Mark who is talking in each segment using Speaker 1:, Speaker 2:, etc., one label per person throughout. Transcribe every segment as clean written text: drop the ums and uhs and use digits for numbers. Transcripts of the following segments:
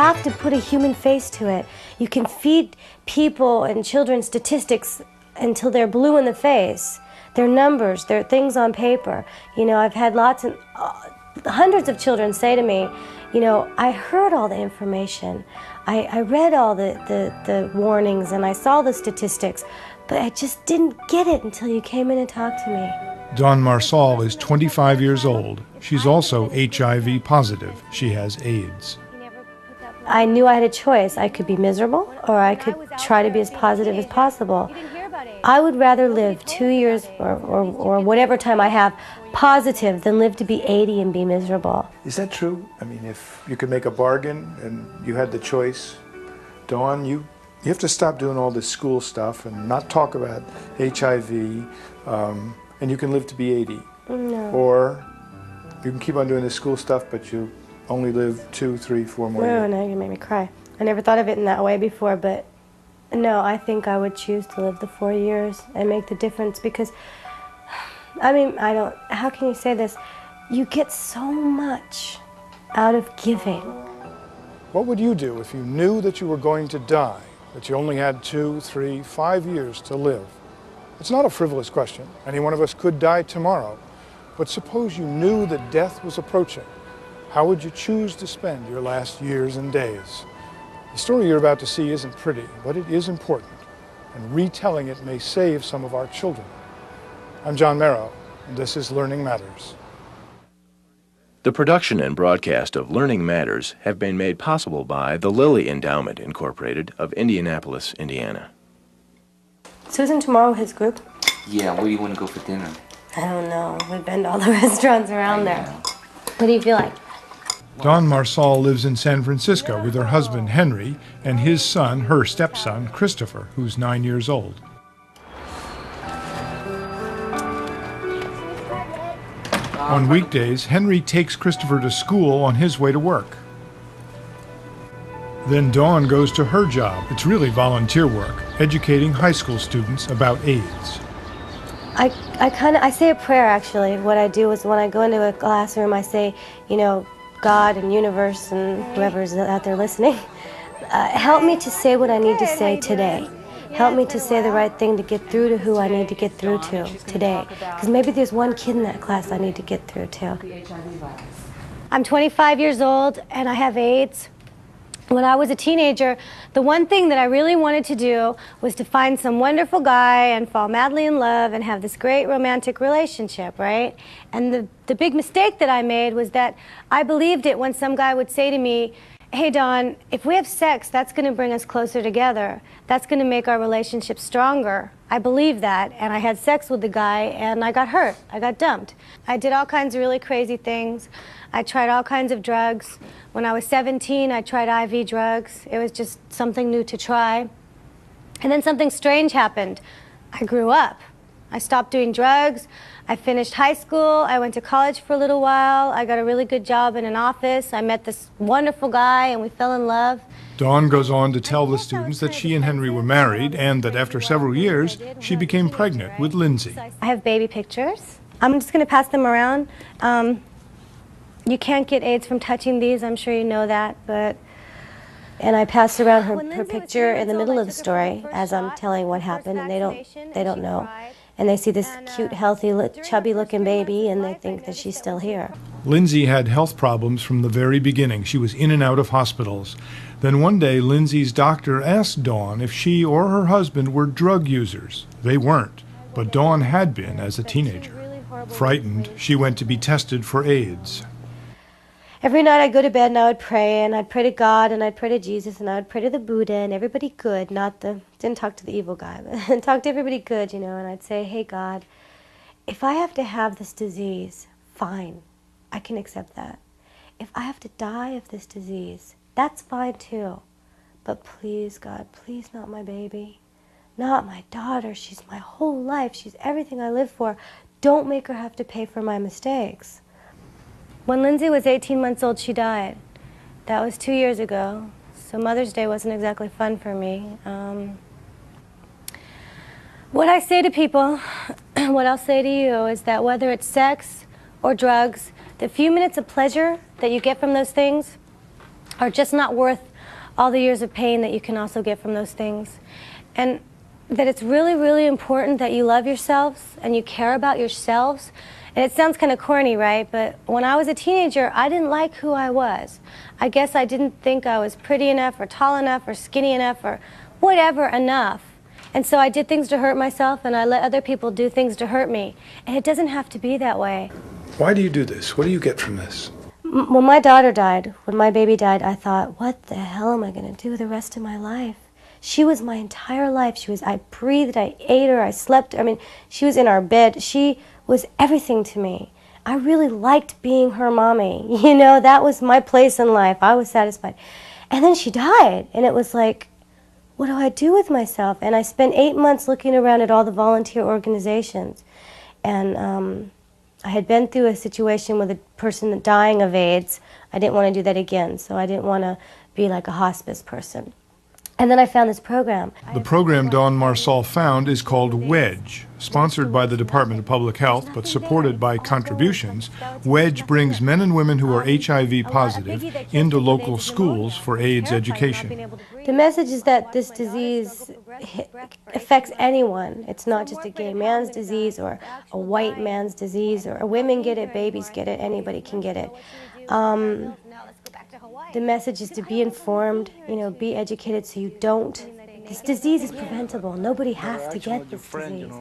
Speaker 1: have to put a human face to it. You can feed people and children statistics until they're blue in the face. They're numbers, they're things on paper. You know, I've had lots and hundreds of children say to me, you know, I heard all the information. I read all the warnings and I saw the statistics, but I just didn't get it until you came in and talked to me.
Speaker 2: Dawn Marsal is 25 years old. She's also HIV positive. She has AIDS.
Speaker 1: I knew I had a choice. I could be miserable or I could try to be as positive as possible. I would rather live 2 years or whatever time I have positive than live to be 80 and be miserable.
Speaker 3: Is that true? I mean, if you could make a bargain and you had the choice, Dawn, you have to stop doing all this school stuff and not talk about HIV, and you can live to be 80.
Speaker 1: No.
Speaker 3: Or you can keep on doing this school stuff, but you only live 2, 3, 4 more years.
Speaker 1: No, now you make me cry. I never thought of it in that way before, but no, I think I would choose to live the 4 years and make the difference because, I mean, how can you say this? You get so much out of giving.
Speaker 2: What would you do if you knew that you were going to die, that you only had 2, 3, 5 years to live? It's not a frivolous question. Any one of us could die tomorrow. But suppose you knew that death was approaching. How would you choose to spend your last years and days? The story you're about to see isn't pretty, but it is important, and retelling it may save some of our children. I'm John Merrow, and this is Learning Matters.
Speaker 4: The production and broadcast of Learning Matters have been made possible by the Lilly Endowment, Incorporated of Indianapolis, Indiana.
Speaker 1: Susan tomorrow, his group?
Speaker 5: Yeah, where do you want to go for dinner?
Speaker 1: I don't know. We've been to all the restaurants around there. What do you feel like?
Speaker 2: Dawn Marsal lives in San Francisco with her husband, Henry, and his son, her stepson, Christopher, who's 9 years old. On weekdays, Henry takes Christopher to school on his way to work. Then Dawn goes to her job. It's really volunteer work, educating high school students about AIDS.
Speaker 1: I say a prayer, actually. What I do is when I go into a classroom, I say, you know, God and universe and whoever's out there listening, help me to say what I need to say today. Help me to say the right thing to get through to who I need to get through to today. Because maybe there's one kid in that class I need to get through to. I'm 25 years old and I have AIDS. When I was a teenager, the one thing that I really wanted to do was to find some wonderful guy and fall madly in love and have this great romantic relationship, right? And the big mistake that I made was that I believed it when some guy would say to me, hey, Dawn, if we have sex, that's going to bring us closer together. That's going to make our relationship stronger. I believed that, and I had sex with the guy, and I got hurt. I got dumped. I did all kinds of really crazy things. I tried all kinds of drugs. When I was 17, I tried IV drugs. It was just something new to try. And then something strange happened. I grew up. I stopped doing drugs. I finished high school. I went to college for a little while. I got a really good job in an office. I met this wonderful guy, and we fell in love.
Speaker 2: Dawn goes on to tell the students that she and Henry were married and that after several years, she became pregnant with Lindsay.
Speaker 1: I have baby pictures. I'm just going to pass them around. You can't get AIDS from touching these, I'm sure you know that, but... And I passed around her picture in the middle of the story as I'm telling what happened, and they don't know. And they see this cute, healthy, chubby-looking baby, and they think that she's still here.
Speaker 2: Lindsay had health problems from the very beginning. She was in and out of hospitals. Then one day, Lindsay's doctor asked Dawn if she or her husband were drug users. They weren't, but Dawn had been as a teenager. Frightened, she went to be tested for AIDS.
Speaker 1: Every night I'd go to bed and I would pray, and I'd pray to God, and I'd pray to Jesus, and I'd pray to the Buddha, and everybody good, didn't talk to the evil guy, but talk to everybody good, you know, and I'd say, hey God, if I have to have this disease, fine, I can accept that. If I have to die of this disease, that's fine too. But please, God, please not my baby, not my daughter, she's my whole life, she's everything I live for. Don't make her have to pay for my mistakes. When Lindsay was 18 months old, she died. That was 2 years ago, so Mother's Day wasn't exactly fun for me. What I say to people, what I'll say to you, is that whether it's sex or drugs, the few minutes of pleasure that you get from those things are just not worth all the years of pain that you can also get from those things. And that it's really, really important that you love yourselves and you care about yourselves. And it sounds kind of corny, right? But when I was a teenager, I didn't like who I was. I guess I didn't think I was pretty enough or tall enough or skinny enough or whatever enough. And so I did things to hurt myself, and I let other people do things to hurt me. And it doesn't have to be that way.
Speaker 3: Why do you do this? What do you get from this?
Speaker 1: When my daughter died, when my baby died, I thought, what the hell am I going to do the rest of my life? She was my entire life. I breathed, I ate her, I slept. I mean, she was in our bed. She was everything to me. I really liked being her mommy. You know, that was my place in life. I was satisfied. And then she died, and it was like, what do I do with myself? And I spent 8 months looking around at all the volunteer organizations. And I had been through a situation with a person dying of AIDS. I didn't want to do that again, so I didn't want to be like a hospice person. And then I found this program.
Speaker 2: The program Dawn Marsall found is called WEDGE. Sponsored by the Department of Public Health but supported by contributions, WEDGE brings men and women who are HIV positive into local schools for AIDS education.
Speaker 1: The message is that this disease affects anyone. It's not just a gay man's disease or a white man's disease, or women get it, babies get it, anybody can get it. The message is to be informed, you know, be educated so you don't. This disease is preventable. Nobody has to get this disease.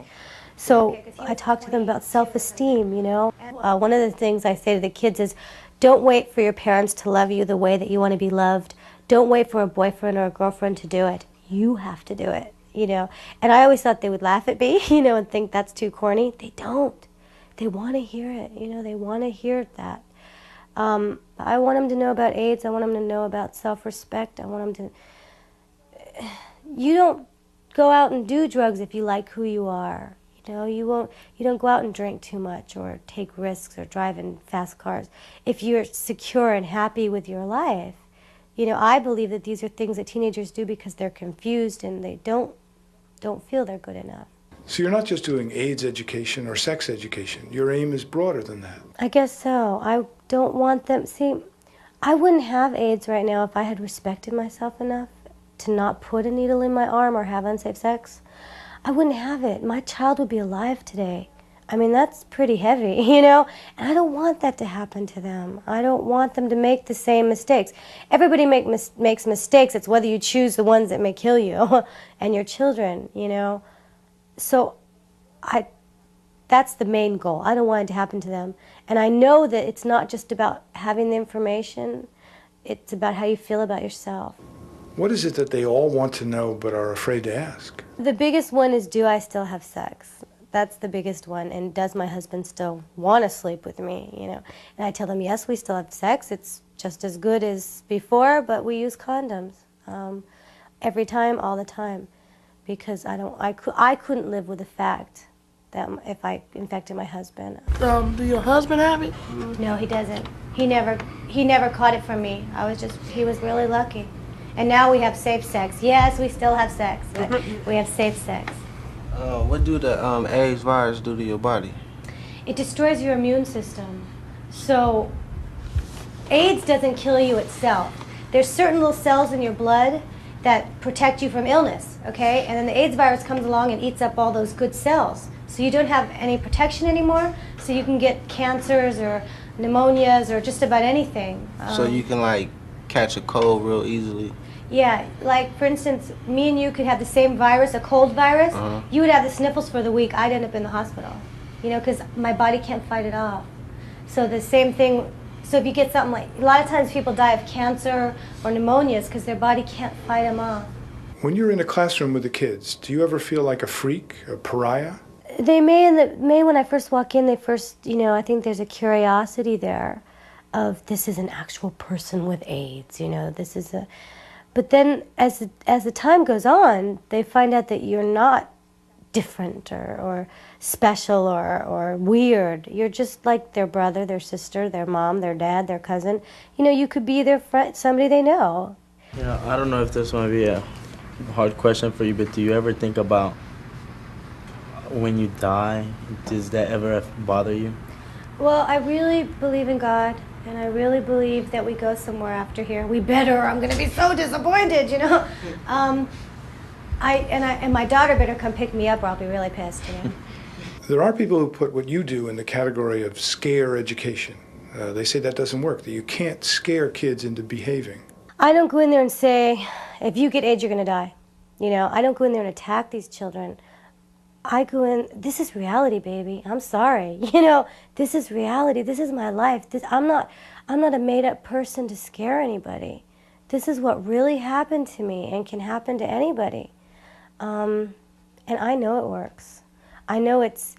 Speaker 1: So I talk to them about self-esteem, you know. One of the things I say to the kids is, don't wait for your parents to love you the way that you want to be loved. Don't wait for a boyfriend or a girlfriend to do it. You have to do it, you know. And I always thought they would laugh at me, you know, and think that's too corny. They don't. They want to hear it, you know. They want to hear that. I want them to know about AIDS. I want them to know about self-respect. I want them to... You don't go out and do drugs if you like who you are. You know, you don't go out and drink too much or take risks or drive in fast cars if you're secure and happy with your life. You know, I believe that these are things that teenagers do because they're confused and they don't feel they're good enough.
Speaker 3: So you're not just doing AIDS education or sex education. Your aim is broader than that.
Speaker 1: I guess so. I don't want them... See, I wouldn't have AIDS right now if I had respected myself enough to not put a needle in my arm or have unsafe sex. I wouldn't have it. My child would be alive today. I mean, that's pretty heavy, you know? And I don't want that to happen to them. I don't want them to make the same mistakes. Everybody makes mistakes. It's whether you choose the ones that may kill you and your children, you know? So that's the main goal. I don't want it to happen to them. And I know that it's not just about having the information. It's about how you feel about yourself.
Speaker 3: What is it that they all want to know but are afraid to ask?
Speaker 1: The biggest one is, do I still have sex? That's the biggest one. And does my husband still want to sleep with me, you know? And I tell them, yes, we still have sex. It's just as good as before, but we use condoms every time, all the time. Because I couldn't live with the fact that if I infected my husband.
Speaker 6: Do your husband have it?
Speaker 1: No, he doesn't. He never caught it from me. He was really lucky. And now we have safe sex. Yes, we still have sex, but we have safe sex.
Speaker 6: What do the AIDS virus do to your body?
Speaker 1: It destroys your immune system. So AIDS doesn't kill you itself. There's certain little cells in your blood that protect you from illness, okay? And then the AIDS virus comes along and eats up all those good cells. So you don't have any protection anymore, so you can get cancers or pneumonias or just about anything.
Speaker 6: So you can, like, catch a cold real easily?
Speaker 1: Yeah, like, for instance, me and you could have the same virus, a cold virus. You would have the sniffles for the week. I'd end up in the hospital, you know, because my body can't fight it off. So the same thing. So if you get something like, a lot of times people die of cancer or pneumonias because their body can't fight them off.
Speaker 3: When you're in a classroom with the kids, do you ever feel like a freak, a pariah?
Speaker 1: They may when I first walk in, you know, I think there's a curiosity there of this is an actual person with AIDS, you know, this is a... But then as the time goes on, they find out that you're not different or special or weird. You're just like their brother, their sister, their mom, their dad, their cousin. You know, you could be their friend, somebody they know.
Speaker 7: You know, I don't know if this might be a hard question for you, but do you ever think about when you die? Does that ever bother you?
Speaker 1: Well, I really believe in God, And I really believe that we go somewhere after here. We better, or I'm going to be so disappointed, you know. And my daughter better come pick me up, or I'll be really pissed, you know.
Speaker 2: There are people who put what you do in the category of scare education. They say that doesn't work, that you can't scare kids into behaving.
Speaker 1: I don't go in there and say, if you get AIDS, you're going to die. You know, I don't go in there and attack these children. I go in, this is reality, baby. I'm sorry. You know, this is reality. This is my life. I'm not a made-up person to scare anybody. This is what really happened to me and can happen to anybody. And I know it works. I know it's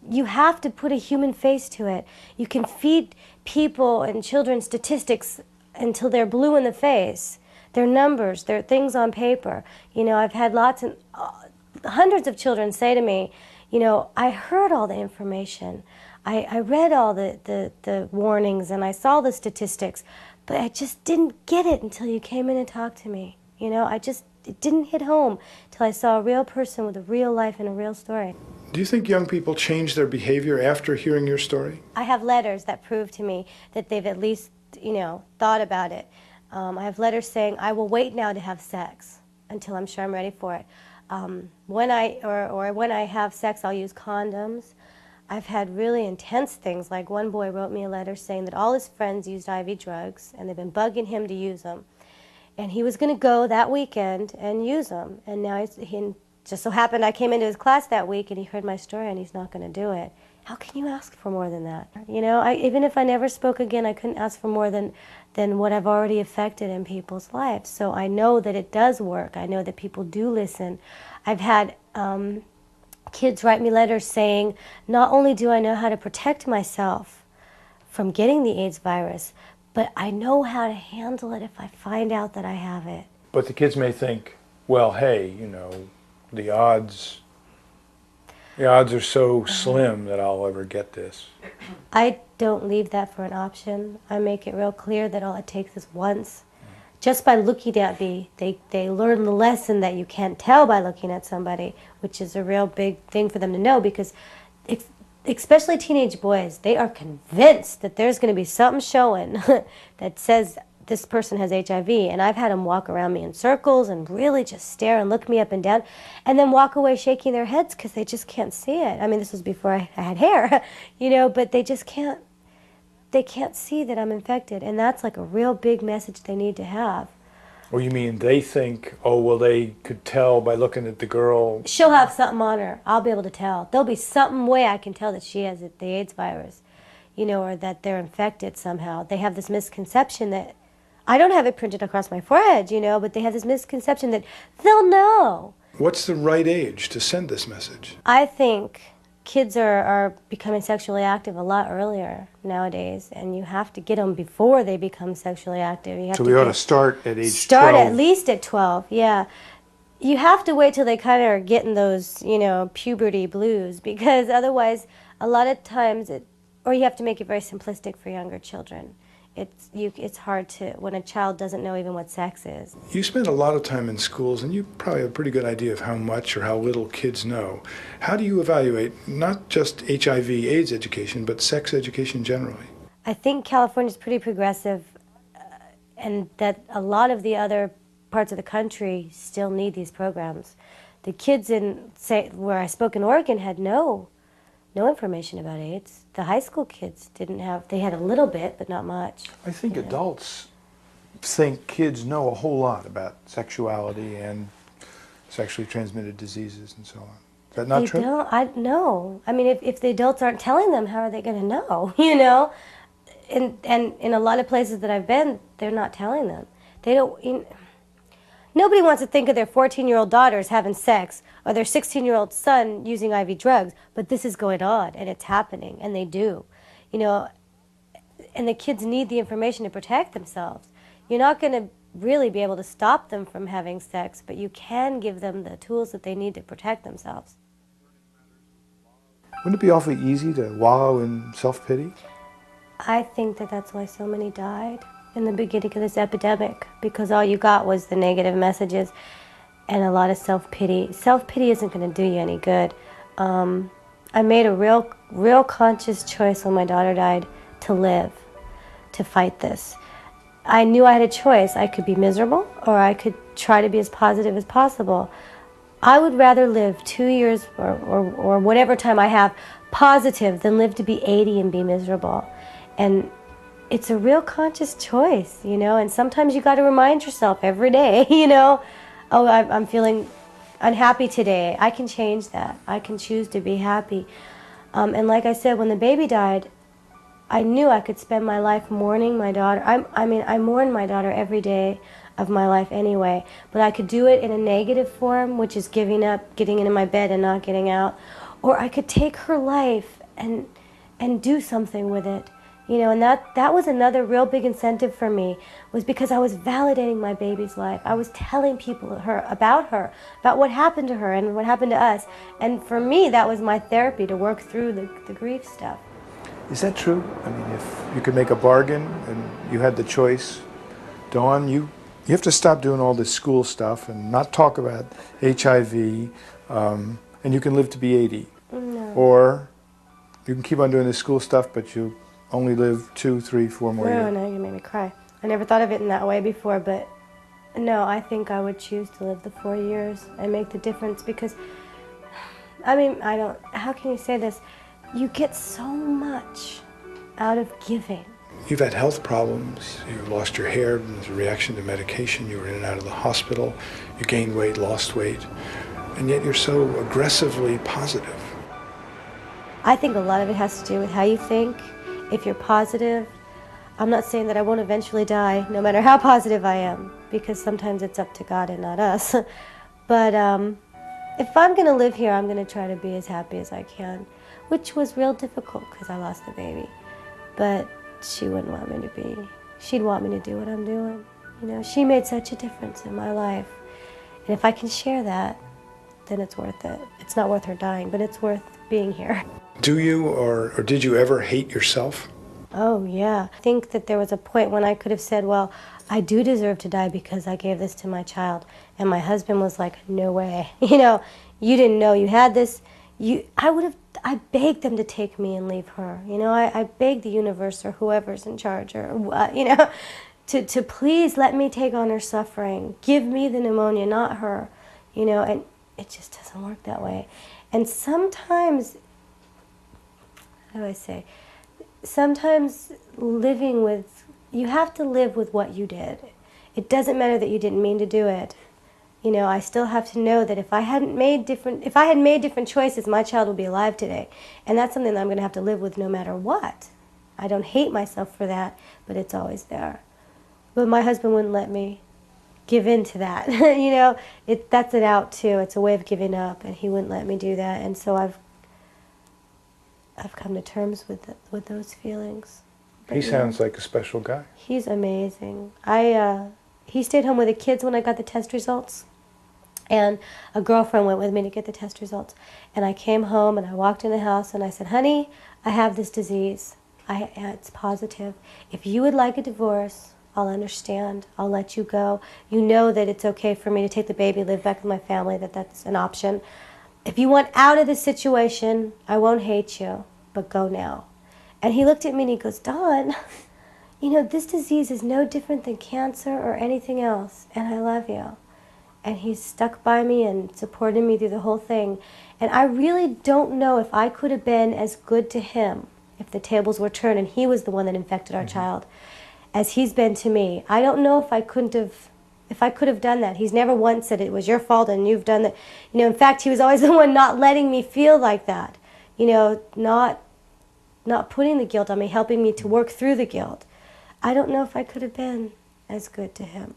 Speaker 1: you have to put a human face to it. You can feed people and children statistics until they're blue in the face. They're numbers, they're things on paper. You know, I've had hundreds of children say to me, you know, I heard all the information. I read all the warnings and I saw the statistics, but I just didn't get it until you came in and talked to me. You know, it didn't hit home till I saw a real person with a real life and a real story.
Speaker 2: Do you think young people change their behavior after hearing your story?
Speaker 1: I have letters that prove to me that they've at least, you know, thought about it. I have letters saying, I will wait now to have sex until I'm sure I'm ready for it. When I have sex, I'll use condoms. I've had really intense things, like one boy wrote me a letter saying that all his friends used IV drugs and they've been bugging him to use them. And he was going to go that weekend and use them. And now he just so happened I came into his class that week and he heard my story and he's not going to do it. How can you ask for more than that? You know, even if I never spoke again, I couldn't ask for more than what I've already affected in people's lives. So I know that it does work. I know that people do listen. I've had kids write me letters saying, not only do I know how to protect myself from getting the AIDS virus, but I know how to handle it if I find out that I have it.
Speaker 3: But the kids may think, well, hey, you know, the odds are so slim that I'll ever get this.
Speaker 1: I don't leave that for an option. I make it real clear that all it takes is once. Just by looking at me, they learn the lesson that you can't tell by looking at somebody, which is a real big thing for them to know, because especially teenage boys, they are convinced that there's going to be something showing that says this person has HIV, and I've had them walk around me in circles and really just stare and look me up and down, and then walk away shaking their heads because they just can't see it. I mean, this was before I had hair, you know, but they just can't see that I'm infected, and that's like a real big message they need to have.
Speaker 3: Or you mean they think, oh, well, they could tell by looking at the girl.
Speaker 1: She'll have something on her. I'll be able to tell. There'll be some way I can tell that she has the AIDS virus, you know, or that they're infected somehow. They have this misconception that I don't have it printed across my forehead, you know, but they have this misconception that they'll know.
Speaker 2: What's the right age to send this message?
Speaker 1: I think kids are becoming sexually active a lot earlier nowadays, and you have to get them before they become sexually active. You have
Speaker 3: So
Speaker 1: to
Speaker 3: we ought to start at age 12.
Speaker 1: Start at least at 12, yeah. You have to wait till they kind of are getting those, you know, puberty blues, because otherwise, a lot of times, or you have to make it very simplistic for younger children. It's hard to, when a child doesn't know even what sex is.
Speaker 2: You spend a lot of time in schools, and you probably have a pretty good idea of how much or how little kids know. How do you evaluate not just HIV/AIDS education, but sex education generally?
Speaker 1: I think California's pretty progressive, and that a lot of the other parts of the country still need these programs. The kids in, say, where I spoke in Oregon had no information about AIDS. The high school kids didn't have, they had a little bit, but not much.
Speaker 3: I think adults think kids know a whole lot about sexuality and sexually transmitted diseases and so on. Is that not true?
Speaker 1: No. I mean, if the adults aren't telling them, how are they going to know, you know? And in a lot of places that I've been, they're not telling them. They don't... Nobody wants to think of their 14-year-old daughters having sex or their 16-year-old son using IV drugs, but this is going on, and it's happening, and they do. You know, and the kids need the information to protect themselves. You're not going to really be able to stop them from having sex, but you can give them the tools that they need to protect themselves.
Speaker 3: Wouldn't it be awfully easy to wallow in self-pity?
Speaker 1: I think that that's why so many died in the beginning of this epidemic, because all you got was the negative messages and a lot of self-pity. Self-pity isn't going to do you any good. I made a real conscious choice when my daughter died to live, to fight this. I knew I had a choice. I could be miserable or I could try to be as positive as possible. I would rather live 2 years or whatever time I have positive than live to be 80 and be miserable. And it's a real conscious choice, you know, and sometimes you got to remind yourself every day, you know, oh, I'm feeling unhappy today. I can change that. I can choose to be happy. And like I said, when the baby died, I knew I could spend my life mourning my daughter. I mourn my daughter every day of my life anyway, but I could do it in a negative form, which is giving up, getting into my bed and not getting out, or I could take her life and do something with it. You know, and that was another real big incentive for me, was because I was validating my baby's life. I was telling people about what happened to her and what happened to us. And for me, that was my therapy, to work through the grief stuff.
Speaker 3: Is that true? I mean, if you could make a bargain and you had the choice, Dawn, you have to stop doing all this school stuff and not talk about HIV, and you can live to be 80.
Speaker 1: No.
Speaker 3: Or you can keep on doing this school stuff, but you only live 2, 3, 4 more years.
Speaker 1: No, you made me cry. I never thought of it in that way before, but no, I think I would choose to live the 4 years and make the difference, because, I mean, how can you say this? You get so much out of giving.
Speaker 2: You've had health problems, you lost your hair as a reaction to medication, you were in and out of the hospital, you gained weight, lost weight, and yet you're so aggressively positive.
Speaker 1: I think a lot of it has to do with how you think. If you're positive, I'm not saying that I won't eventually die, no matter how positive I am, because sometimes it's up to God and not us. But if I'm going to live here, I'm going to try to be as happy as I can, which was real difficult because I lost the baby. But she wouldn't want me to be. She'd want me to do what I'm doing. You know, she made such a difference in my life. And if I can share that, then it's worth it. It's not worth her dying, but it's worth being here.
Speaker 2: Do you or did you ever hate yourself?
Speaker 1: Oh, yeah. I think that there was a point when I could have said, well, I do deserve to die because I gave this to my child. And my husband was like, no way. You know, you didn't know you had this. I begged them to take me and leave her. You know, I begged the universe or whoever's in charge or, you know, to please let me take on her suffering. Give me the pneumonia, not her. You know, and it just doesn't work that way. And sometimes, how do I say, sometimes you have to live with what you did. It doesn't matter that you didn't mean to do it. You know, I still have to know that if I had made different choices, my child would be alive today. And that's something that I'm going to have to live with no matter what. I don't hate myself for that, but it's always there. But my husband wouldn't let me give in to that. You know, that's an out too. It's a way of giving up, and he wouldn't let me do that. And so I've come to terms with those feelings. But,
Speaker 2: He sounds like a special guy.
Speaker 1: He's amazing. He stayed home with the kids when I got the test results. And a girlfriend went with me to get the test results. And I came home and I walked in the house and I said, honey, I have this disease. It's positive. If you would like a divorce, I'll understand. I'll let you go. You know that it's okay for me to take the baby, live back with my family, that's an option. If you want out of this situation, I won't hate you, but go now. And he looked at me and he goes, Dawn, you know, this disease is no different than cancer or anything else, and I love you. And he's stuck by me and supported me through the whole thing. And I really don't know if I could have been as good to him if the tables were turned and he was the one that infected our child as he's been to me. I don't know if I could have done that. He's never once said it was your fault and you've done that. You know, in fact, he was always the one not letting me feel like that. You know, not putting the guilt on me, helping me to work through the guilt. I don't know if I could have been as good to him.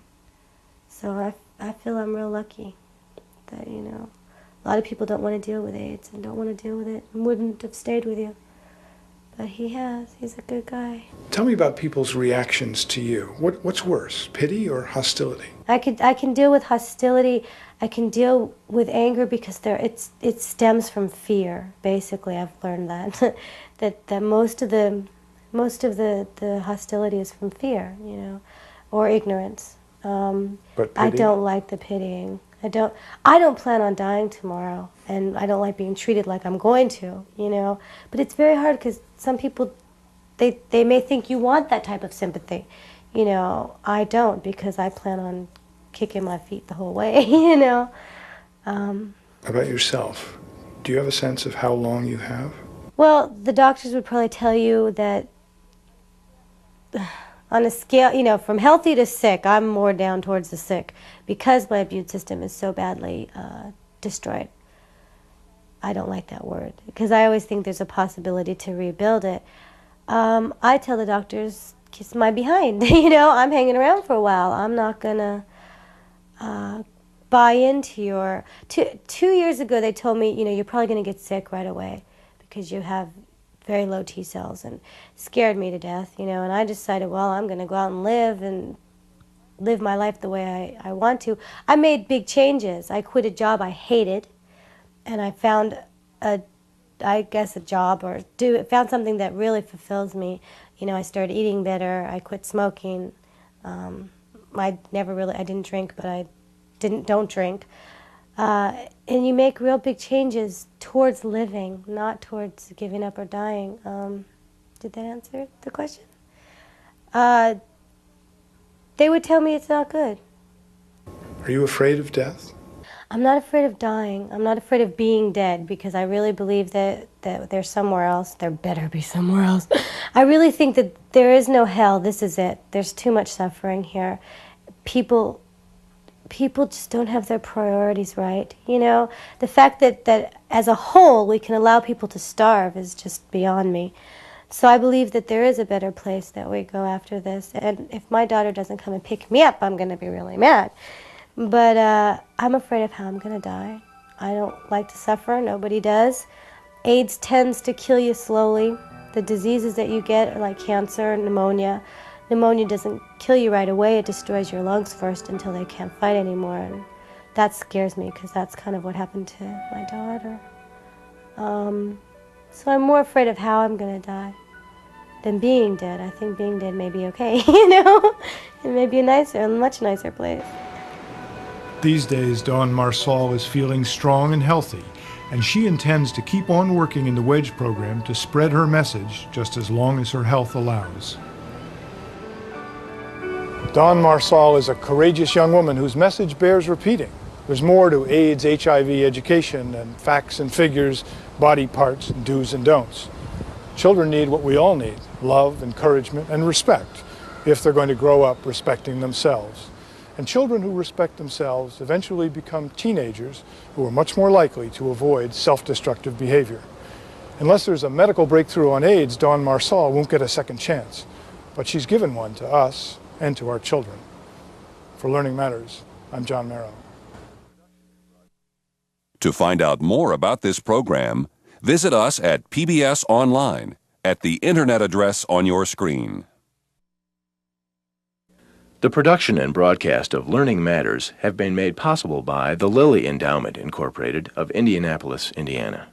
Speaker 1: So I feel I'm real lucky that, you know, a lot of people don't want to deal with AIDS and don't want to deal with it and wouldn't have stayed with you. But he has. He's a good guy.
Speaker 2: Tell me about people's reactions to you. What's worse, pity or hostility? I
Speaker 1: can deal with hostility. I can deal with anger because it stems from fear. Basically, I've learned that that most of the hostility is from fear, you know, or ignorance.
Speaker 2: But
Speaker 1: I don't like the pitying. I don't plan on dying tomorrow, and I don't like being treated like I'm going to, you know. But it's very hard because some people they may think you want that type of sympathy. You know, I don't, because I plan on kicking my feet the whole way, you know.
Speaker 3: How about yourself? Do you have a sense of how long you have?
Speaker 1: Well, the doctors would probably tell you that on a scale, you know, from healthy to sick, I'm more down towards the sick because my immune system is so badly destroyed. I don't like that word because I always think there's a possibility to rebuild it. I tell the doctors, kiss my behind. You know, I'm hanging around for a while. I'm not going to buy into your... 2 years ago, they told me, you know, you're probably going to get sick right away because you have very low T cells, and scared me to death, you know, and I decided, well, I'm going to go out and live my life the way I want to. I made big changes. I quit a job I hated, and I found I guess a job, or found something that really fulfills me. You know, I started eating better. I quit smoking. I didn't drink, but I don't drink. And you make real big changes towards living, not towards giving up or dying. Did that answer the question? They would tell me it's not good.
Speaker 3: Are you afraid of death?
Speaker 1: I'm not afraid of dying. I'm not afraid of being dead, because I really believe that there's somewhere else. There better be somewhere else. I really think that there is no hell. This is it. There's too much suffering here. People just don't have their priorities right. You know, the fact that as a whole we can allow people to starve is just beyond me. So I believe that there is a better place that we go after this. And if my daughter doesn't come and pick me up, I'm going to be really mad. But I'm afraid of how I'm going to die. I don't like to suffer. Nobody does. AIDS tends to kill you slowly. The diseases that you get are like cancer and pneumonia. Pneumonia doesn't kill you right away. It destroys your lungs first until they can't fight anymore. And that scares me, because that's kind of what happened to my daughter. So I'm more afraid of how I'm going to die than being dead. I think being dead may be okay, you know? It may be a much nicer place.
Speaker 2: These days, Dawn Marsal is feeling strong and healthy, and she intends to keep on working in the Wedge program to spread her message just as long as her health allows. Dawn Marsal is a courageous young woman whose message bears repeating. There's more to AIDS, HIV education than facts and figures, body parts, and do's and don'ts. Children need what we all need: love, encouragement, and respect, if they're going to grow up respecting themselves. And children who respect themselves eventually become teenagers who are much more likely to avoid self-destructive behavior. Unless there's a medical breakthrough on AIDS, Dawn Marsal won't get a second chance. But she's given one to us and to our children. For Learning Matters, I'm John Merrow.
Speaker 8: To find out more about this program, visit us at PBS Online at the internet address on your screen.
Speaker 4: The production and broadcast of Learning Matters have been made possible by the Lilly Endowment, Incorporated of Indianapolis, Indiana.